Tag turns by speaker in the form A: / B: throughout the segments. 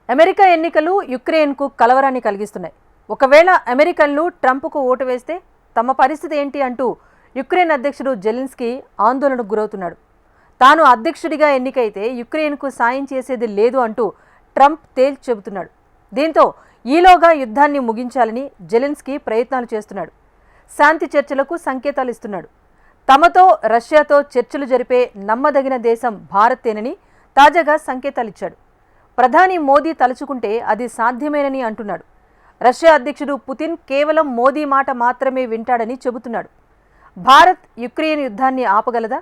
A: America ఎన్నికలు యుక్రెయిన్కు కలవరాన్ని కలిగిస్తున్నాయి. ఒకవేళ అమెరికన్లు ట్రంప్కు ఓటు వేస్తే తమ పరిస్థితి ఏంటి అంటూ యుక్రెయిన్ అధ్యక్షుడు జెలెన్స్కీ ఆందోళనకు గురవుతున్నాడు. తాను అధ్యక్షుడిగా ఎన్నికైతే యుక్రెయిన్కు సాయం చేసేది లేదు అంటూ ట్రంప్ తేల్చి చెబుతున్నాడు. దీంతో ఈలోగా యుద్ధాన్ని ముగించాలని జెలెన్స్కీ ప్రయత్నాలు చేస్తున్నాడు. శాంతి చర్చలకు సంకేతాలు ఇస్తున్నాడు. తమతో రష్యాతో చర్చలు జరిపే నమ్మదగిన దేశం భారతేనని తాజాగా సంకేతాలిచ్చాడు. ప్రధాని మోదీ తలుచుకుంటే అది సాధ్యమేనని అంటున్నాడు. రష్యా అధ్యక్షుడు పుతిన్ కేవలం మోదీ మాట మాత్రమే వింటాడని చెబుతున్నాడు. భారత్ యుక్రెయిన్ యుద్ధాన్ని ఆపగలదా?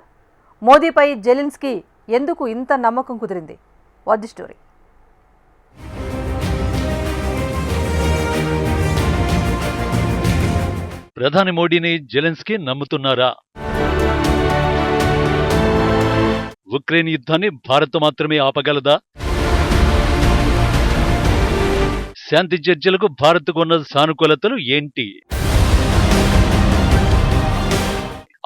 A: మోదీపై జెలెన్స్కీ ఎందుకు ఇంత నమ్మకం కుదిరింది? Watch the story.
B: ప్రధాని మోడీని జెలెన్స్కీ నమ్ముతున్నారా? ఉక్రెయిన్ యుద్ధాన్ని భారత్ మాత్రమే ఆపగలదా? శాంతి చర్చలకు భారత్కు ఉన్న సానుకూలతలు ఏంటి?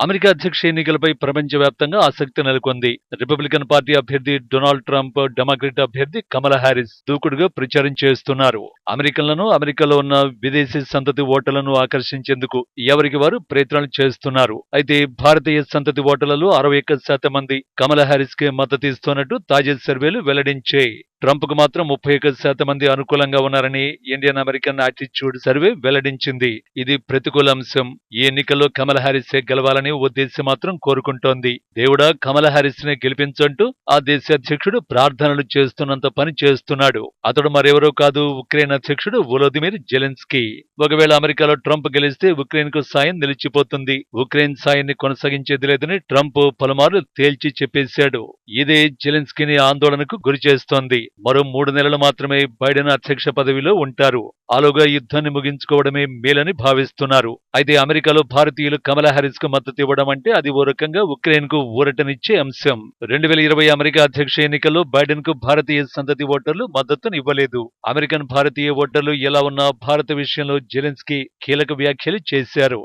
B: అమెరికా అధ్యక్ష ఎన్నికలపై ప్రపంచవ్యాప్తంగా ఆసక్తి నెలకొంది. రిపబ్లికన్ పార్టీ అభ్యర్థి డొనాల్డ్ ట్రంప్, డెమోక్రట్ అభ్యర్థి కమలా హ్యారిస్ దూకుడుగా ప్రచారం చేస్తున్నారు. అమెరికన్లను, అమెరికాలో ఉన్న విదేశీ సంతతి ఓటర్లను ఆకర్షించేందుకు ఎవరికి వారు ప్రయత్నాలు చేస్తున్నారు. అయితే భారతీయ సంతతి ఓటర్లలో 61% మంది కమలా హ్యారిస్ కి మద్దతు ఇస్తున్నట్టు తాజా సర్వేలు వెల్లడించాయి. ట్రంప్ కు మాత్రం 31% మంది అనుకూలంగా ఉన్నారని ఇండియన్ అమెరికన్ యాటిట్యూడ్ సర్వే వెల్లడించింది. ఇది ప్రతికూల అంశం. ఈ ఎన్నికల్లో కమలా హ్యారిసే గెలవాలని ఓ దేశం మాత్రం కోరుకుంటోంది. దేవుడా కమలా హ్యారిస్ ని గెలిపించంటూ ఆ దేశ అధ్యక్షుడు ప్రార్థనలు చేస్తున్నంత పని చేస్తున్నాడు. అతడు మరెవరో కాదు, ఉక్రెయిన్ అధ్యక్షుడు వోలోదిమిర్ జెలెన్స్కీ. ఒకవేళ అమెరికాలో ట్రంప్ గెలిస్తే ఉక్రెయిన్ కు సాయం నిలిచిపోతుంది. ఉక్రెయిన్ సాయాన్ని కొనసాగించేది లేదని ట్రంప్ పలుమార్లు తేల్చి చెప్పేశాడు. ఇదే జెలెన్స్కీని ఆందోళనకు గురిచేస్తోంది. మరో 3 నెలలు మాత్రమే బైడెన్ అధ్యక్ష పదవిలో ఉంటారు. ఆలోగా యుద్ధాన్ని ముగించుకోవడమే మేలని భావిస్తున్నారు. అయితే అమెరికాలో భారతీయులు కమలా హ్యారిస్ కు మద్దతు ఇవ్వడం అంటే అది ఓ రకంగా ఉక్రెయిన్ కు ఊరటనిచ్చే అంశం. 2020 అమెరికా అధ్యక్ష ఎన్నికల్లో బైడెన్ కు భారతీయ సంతతి ఓటర్లు మద్దతునివ్వలేదు. అమెరికన్ భారతీయ ఓటర్లు ఎలా ఉన్నా భారత విషయంలో జెలెన్స్కీ కీలక వ్యాఖ్యలు చేశారు.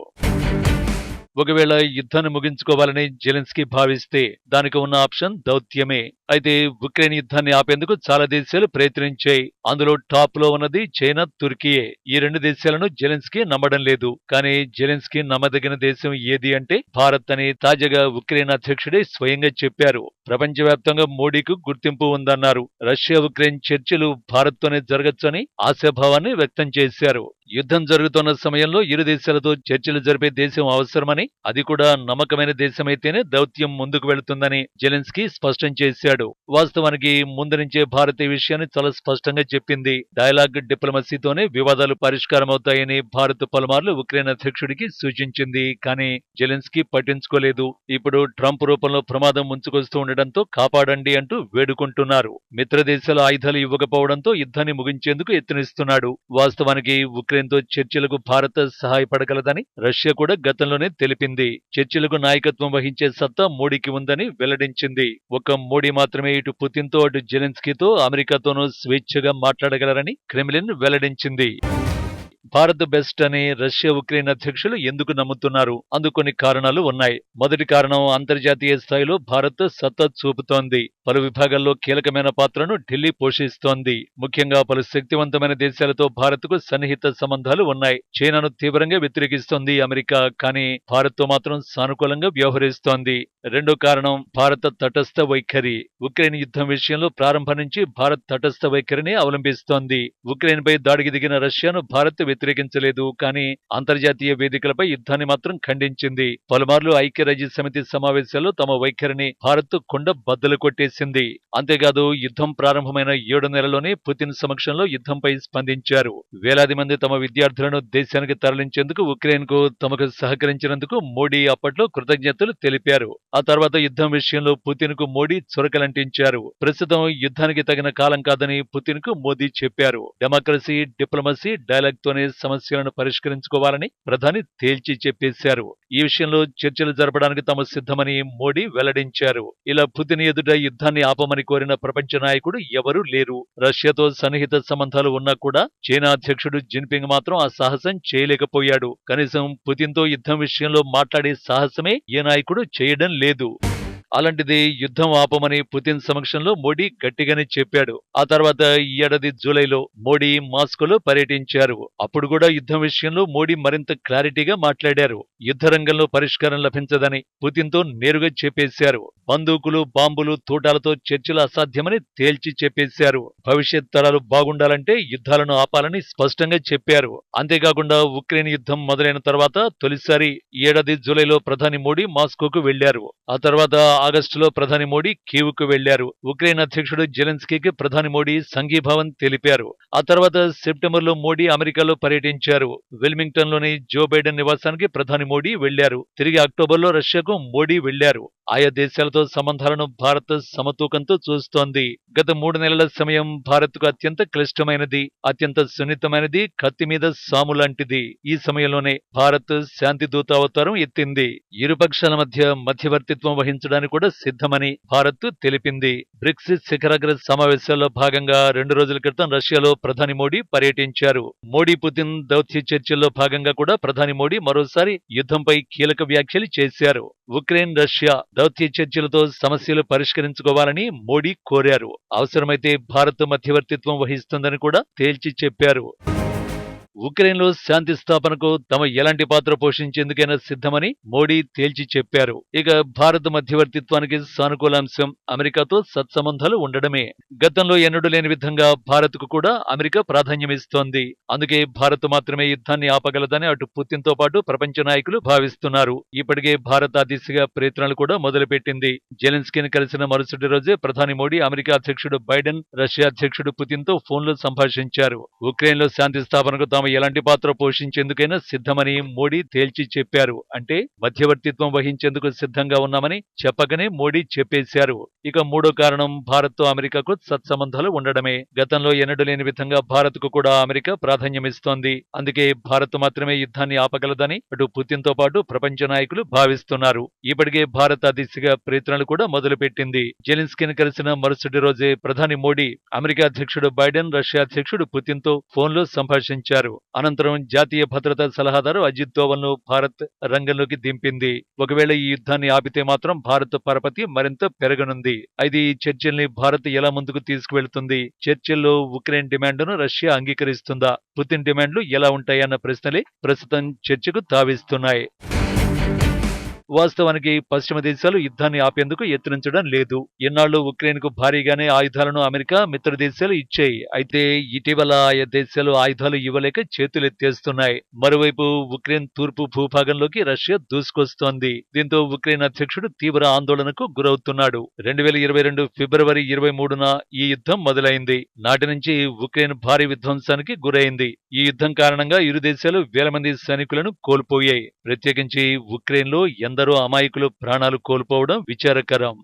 B: ఒకవేళ యుద్ధాన్ని ముగించుకోవాలని జెలెన్స్కీ భావిస్తే దానికి ఉన్న ఆప్షన్ దౌత్యమే. అయితే ఉక్రెయిన్ యుద్ధాన్ని ఆపేందుకు చాలా దేశాలు ప్రయత్నించాయి. అందులో టాప్ లో ఉన్నది చైనా, తుర్కీయే. ఈ 2 దేశాలను జెలెన్స్కీ నమ్మడం లేదు. కానీ జెలెన్స్కీ నమ్మదగిన దేశం ఏది అంటే భారత్ అని తాజాగా ఉక్రెయిన్ అధ్యక్షుడే స్వయంగా చెప్పారు. ప్రపంచవ్యాప్తంగా మోడీకి గుర్తింపు ఉందన్నారు. రష్యా ఉక్రెయిన్ చర్చలు భారత్తోనే జరగచ్చని ఆశాభావాన్ని వ్యక్తం చేశారు. యుద్ధం జరుగుతున్న సమయంలో ఇరు దేశాలతో చర్చలు జరిపే దేశం అవసరమని, అది కూడా నమ్మకమైన దేశమైతేనే దౌత్యం ముందుకు వెళుతుందని జెలెన్స్కీ స్పష్టం చేశాడు. వాస్తవానికి ముందు నుంచే భారత్ ఈ విషయాన్ని చాలా స్పష్టంగా చెప్పింది. డైలాగ్, డిప్లొమసీతోనే వివాదాలు పరిష్కారమవుతాయని భారత్ పలుమార్లు ఉక్రెయిన్ అధ్యక్షుడికి సూచించింది. కానీ జెలెన్స్కీ పట్టించుకోలేదు. ఇప్పుడు ట్రంప్ రూపంలో ప్రమాదం ముంచుకొస్తూ ఉండడంతో కాపాడండి అంటూ వేడుకుంటున్నారు. మిత్ర దేశాలు ఆయుధాలు ఇవ్వకపోవడంతో యుద్ధాన్ని ముగించేందుకు యత్నిస్తున్నాడు. వాస్తవానికి ఉక్రెయిన్తో చర్చలకు భారత్ సహాయపడగలదని రష్యా కూడా గతంలోనే తెలిపింది. చర్చలకు నాయకత్వం వహించే సత్తా మోడీకి ఉందని వెల్లడించింది. ఒక్క మోడీ మాత్రమే ఇటు పుతిన్తో అటు జెలెన్స్కీతో అమెరికాతోనూ స్వేచ్ఛగా మాట్లాడగలరని క్రెమ్లిన్ వెల్లడించింది. భారత్ బెస్ట్ అని రష్యా ఉక్రెయిన్ అధ్యక్షులు ఎందుకు నమ్ముతున్నారు? అందుకు కొన్ని కారణాలు ఉన్నాయి. మొదటి కారణం, అంతర్జాతీయ స్థాయిలో భారత్ సత్తా చూపుతోంది. పలు విభాగాల్లో కీలకమైన పాత్రను ఢిల్లీ పోషిస్తోంది. ముఖ్యంగా పలు శక్తివంతమైన దేశాలతో భారత్కు సన్నిహిత సంబంధాలు ఉన్నాయి. చైనాను తీవ్రంగా వ్యతిరేకిస్తోంది అమెరికా, కానీ భారత్తో మాత్రం సానుకూలంగా వ్యవహరిస్తోంది. రెండో కారణం, భారత తటస్థ వైఖరి. ఉక్రెయిన్ యుద్ధం విషయంలో ప్రారంభం నుంచి భారత్ తటస్థ వైఖరిని అవలంబిస్తోంది. ఉక్రెయిన్పై దాడికి దిగిన రష్యాను భారత్ వ్యతిరేకించలేదు, కానీ అంతర్జాతీయ వేదికలపై యుద్ధాన్ని మాత్రం ఖండించింది. పలుమార్లు ఐక్యరాజ్య సమితి సమావేశాల్లో తమ వైఖరిని భారత్ కుండ బద్దలు కొట్టేసింది. అంతేకాదు యుద్ధం ప్రారంభమైన 7 నెలల్లోనే పుతిన్ సమక్షంలో యుద్ధంపై స్పందించారు. వేలాది మంది తమ విద్యార్థులను దేశానికి తరలించేందుకు ఉక్రెయిన్ కు తమకు సహకరించినందుకు మోడీ అప్పట్లో కృతజ్ఞతలు తెలిపారు. ఆ తర్వాత యుద్ధం విషయంలో పుతిన్ కు మోడీ చురకలంటించారు. ప్రస్తుతం యుద్ధానికి తగిన కాలం కాదని పుతిన్ కు మోదీ చెప్పారు. డెమోక్రసీ, డిప్లొమసీ, డైలాగ్ తోనే సమస్యలను పరిష్కరించుకోవాలని ప్రధాని తేల్చి చెప్పేశారు. ఈ విషయంలో చర్చలు జరపడానికి తాము సిద్ధమని మోడీ వెల్లడించారు. ఇలా పుతిన్ ఎదుట యుద్ధాన్ని ఆపమని కోరిన ప్రపంచ నాయకుడు ఎవరూ లేరు. రష్యాతో సన్నిహిత సంబంధాలు ఉన్నా కూడా చైనా అధ్యక్షుడు జిన్పింగ్ మాత్రం ఆ సాహసం చేయలేకపోయాడు. కనీసం పుతిన్తో యుద్ధం విషయంలో మాట్లాడే సాహసమే ఏ నాయకుడు చేయడం లేదు. అలాంటిది యుద్ధం ఆపమని పుతిన్ సమక్షంలో మోడీ గట్టిగానే చెప్పాడు. ఆ తర్వాత ఈ ఏడాది జూలైలో మోడీ మాస్కోలో పర్యటించారు. అప్పుడు కూడా యుద్ధం విషయంలో మోడీ మరింత క్లారిటీగా మాట్లాడారు. యుద్ధ రంగంలో పరిష్కారం లభించదని పుతిన్తో నేరుగా చెప్పేశారు. బందూకులు, బాంబులు, తూటాలతో చర్చలు అసాధ్యమని తేల్చి చెప్పేశారు. భవిష్యత్ తరాలు బాగుండాలంటే యుద్ధాలను ఆపాలని స్పష్టంగా చెప్పారు. అంతేకాకుండా ఉక్రెయిన్ యుద్ధం మొదలైన తర్వాత తొలిసారి ఈ ఏడాది జూలైలో ప్రధాని మోడీ మాస్కోకు వెళ్లారు. ఆ తర్వాత ఆగస్టులో ప్రధాని మోడీ కీవ్కు వెళ్లారు. ఉక్రెయిన్ అధ్యక్షుడు జెలెన్స్కీకి ప్రధాని మోడీ సంఘీభావం తెలిపారు. ఆ తర్వాత సెప్టెంబర్లో మోడీ అమెరికాలో పర్యటించారు. వెల్మింగ్టన్లోని జో బైడెన్ నివాసానికి ప్రధాని మోడీ వెళ్లారు. తిరిగి అక్టోబర్లో రష్యాకు మోడీ వెళ్లారు. ఆయా దేశాలతో సంబంధాలను భారత్ సమతూకంతో చూస్తోంది. గత 3 నెలల సమయం భారత్కు అత్యంత క్లిష్టమైనది, అత్యంత సున్నితమైనది, కత్తి మీద సాము లాంటిది. ఈ సమయంలోనే భారత్ శాంతి దూత అవతారం ఎత్తింది. ఇరు పక్షాల మధ్య మధ్యవర్తిత్వం వహించడానికి కూడా సిద్ధమని భారత్ తెలిపింది. బ్రిక్స్ శిఖరాగ్ర సమావేశాల్లో భాగంగా 2 రోజుల క్రితం రష్యాలో ప్రధాని మోడీ పర్యటించారు. మోడీ పుతిన్ దౌత్య చర్చల్లో భాగంగా కూడా ప్రధాని మోడీ మరోసారి యుద్ధంపై కీలక వ్యాఖ్యలు చేశారు. ఉక్రెయిన్ రష్యా దౌత్య చర్చలతో సమస్యలు పరిష్కరించుకోవాలని మోడీ కోరారు. అవసరమైతే భారత్ మధ్యవర్తిత్వం వహిస్తుందని కూడా తేల్చి చెప్పారు. ఉక్రెయిన్లో శాంతి స్థాపనకు తమ ఎలాంటి పాత్ర పోషించేందుకైనా సిద్ధమని మోడీ తేల్చి చెప్పారు. ఇక భారత్ మధ్యవర్తిత్వానికి సానుకూల అంశం అమెరికాతో సత్సంబంధాలు ఉండడమే. గతంలో ఎన్నడూ లేని విధంగా భారత్కు కూడా అమెరికా ప్రాధాన్యమిస్తోంది. అందుకే భారత్ మాత్రమే యుద్ధాన్ని ఆపగలదని అటు పుతిన్తో పాటు ప్రపంచ నాయకులు భావిస్తున్నారు. ఇప్పటికే భారత్ ఆ దిశగా ప్రయత్నాలు కూడా మొదలుపెట్టింది. జెలెన్స్కీని కలిసిన మరుసటి రోజే ప్రధాని మోడీ అమెరికా అధ్యక్షుడు బైడెన్, రష్యా అధ్యక్షుడు పుతిన్తో ఫోన్లో సంభాషించారు. ఉక్రెయిన్లో శాంతి స్థాపనకు తాము ఎలాంటి పాత్ర పోషించేందుకైనా సిద్ధమని మోడీ తేల్చి చెప్పారు. అంటే మధ్యవర్తిత్వం వహించేందుకు సిద్ధంగా ఉన్నామని చెప్పకనే మోడీ చెప్పేశారు. ఇక మూడో కారణం భారత్తో అమెరికాకు సత్సంబంధాలు ఉండడమే. గతంలో ఎన్నడూ లేని విధంగా భారత్కు కూడా అమెరికా ప్రాధాన్యమిస్తోంది. అందుకే భారత్ మాత్రమే యుద్ధాన్ని ఆపగలదని అటు పుతిన్తో పాటు ప్రపంచ నాయకులు భావిస్తున్నారు. ఇప్పటికే భారత్ ఆ దిశగా ప్రయత్నాలు కూడా మొదలుపెట్టింది. జెలెన్స్కీని కలిసిన మరుసటి రోజే ప్రధాని మోడీ అమెరికా అధ్యక్షుడు బైడెన్, రష్యా అధ్యక్షుడు పుతిన్తో ఫోన్లో సంభాషించారు. అనంతరం జాతీయ భద్రతా సలహాదారు అజిత్ దోవల్ను భారత్ రంగంలోకి దింపింది. ఒకవేళ ఈ యుద్ధాన్ని ఆపితే మాత్రం భారత్ పరపతి మరింత పెరగనుంది. అయితే ఈ చర్చల్ని భారత్ ఎలా ముందుకు తీసుకువెళ్తుంది? చర్చల్లో ఉక్రెయిన్ డిమాండ్ను రష్యా అంగీకరిస్తుందా? పుతిన్ డిమాండ్లు ఎలా ఉంటాయన్న ప్రశ్నలే ప్రస్తుతం చర్చకు తావిస్తున్నాయి. వాస్తవానికి పశ్చిమ దేశాలు యుద్ధాన్ని ఆపేందుకు యత్నించడం లేదు. ఎన్నాళ్ళు ఉక్రెయిన్కు భారీగానే ఆయుధాలను అమెరికా, మిత్ర దేశాలు ఇచ్చాయి. అయితే ఇటీవల ఆయా దేశాలు ఆయుధాలు ఇవ్వలేక చేతులెత్తేస్తున్నాయి. మరోవైపు ఉక్రెయిన్ తూర్పు భూభాగంలోకి రష్యా దూసుకొస్తోంది. దీంతో ఉక్రెయిన్ అధ్యక్షుడు తీవ్ర ఆందోళనకు గురవుతున్నాడు. 2022 ఫిబ్రవరి 23న ఈ యుద్ధం మొదలైంది. నాటి నుంచి ఉక్రెయిన్ భారీ విధ్వంసానికి గురైంది. ఈ యుద్ధం కారణంగా ఇరు దేశాలు వేల మంది సైనికులను కోల్పోయాయి. ప్రత్యేకించి ఉక్రెయిన్లో ఎందరో అమాయకులు ప్రాణాలు కోల్పోవడం విచారకరం.